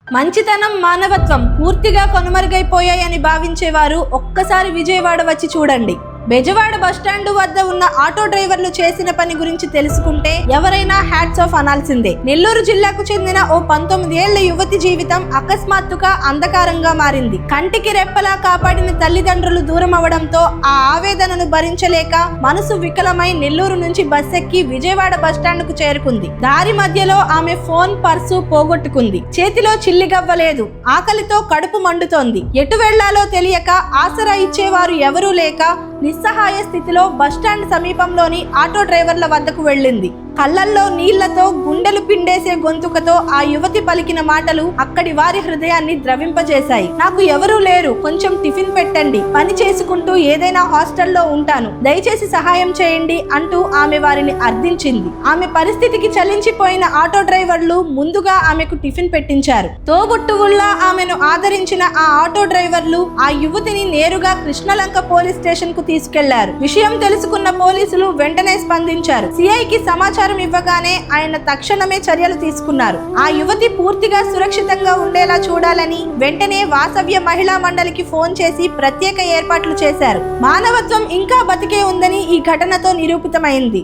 మంచితనం, మానవత్వం పూర్తిగా కనుమరుగైపోయాయని భావించేవారు ఒక్కసారి విజయవాడ వచ్చి చూడండి. బెజవాడ బస్టాండ్ వద్ద ఉన్న ఆటో డ్రైవర్లు చేసిన పని గురించి తెలుసుకుంటే ఎవరైనా హ్యాట్స్ ఆఫ్ అనాల్సిందే. నెల్లూరు జిల్లాకు చెందిన ఓ 19 ఏళ్ల యువతి జీవితం అకస్మాత్తుగా అంధకారంగా మారింది. కంటికి రెప్పలా కాపాడిన తల్లిదండ్రులు దూరం అవడంతో ఆ ఆవేదనను భరించలేక మనసు వికలమై నెల్లూరు నుంచి బస్సెక్కి విజయవాడ బస్టాండ్ కు చేరుకుంది. దారి మధ్యలో ఆమె ఫోన్, పర్సు పోగొట్టుకుంది. చేతిలో చిల్లిగవ్వలేదు. ఆకలితో కడుపు మండుతోంది. ఎటు వెళ్లాలో తెలియక, ఆసరా ఇచ్చేవారు ఎవరూ లేక నిస్సహాయ స్థితిలో బస్టాండ్ సమీపంలోని ఆటో డ్రైవర్ల వద్దకు వెళ్ళింది. కళ్ళల్లో నీళ్లతో, గుండెలు పిండేసే గొంతుకతో ఆ యువతి పలికిన మాటలు అక్కడి వారి హృదయాన్ని ద్రవింపజేశాయి. నాకు ఎవరూ లేరు, కొంచెం టిఫిన్ పెట్టండి, పని చేసుకుంటూ ఏదైనా హాస్టల్లో ఉంటాను, దయచేసి సహాయం చేయండి అంటూ ఆమె వారిని అర్థించింది. ఆమె పరిస్థితికి చలించిపోయిన ఆటో డ్రైవర్లు ముందుగా ఆమెకు టిఫిన్ పెట్టించారు. తోబుట్టువుల్లా ఆమెను ఆదరించిన ఆ ఆటో డ్రైవర్లు ఆ యువతిని నేరుగా కృష్ణలంక పోలీస్ స్టేషన్ కు తీసుకెళ్లారు. విషయం తెలుసుకున్న పోలీసులు వెంటనే స్పందించారు. సిఐకి సమాచారం ఇవ్వగానే ఆయన తక్షణమే చర్యలు తీసుకున్నారు. ఆ యువతి పూర్తిగా సురక్షితంగా ఉండేలా చూడాలని వెంటనే వాసవ్య మహిళా మండలికి ఫోన్ చేసి ప్రత్యేక ఏర్పాట్లు చేశారు. మానవత్వం ఇంకా బతికే ఉందని ఈ ఘటనతో నిరూపితమైంది.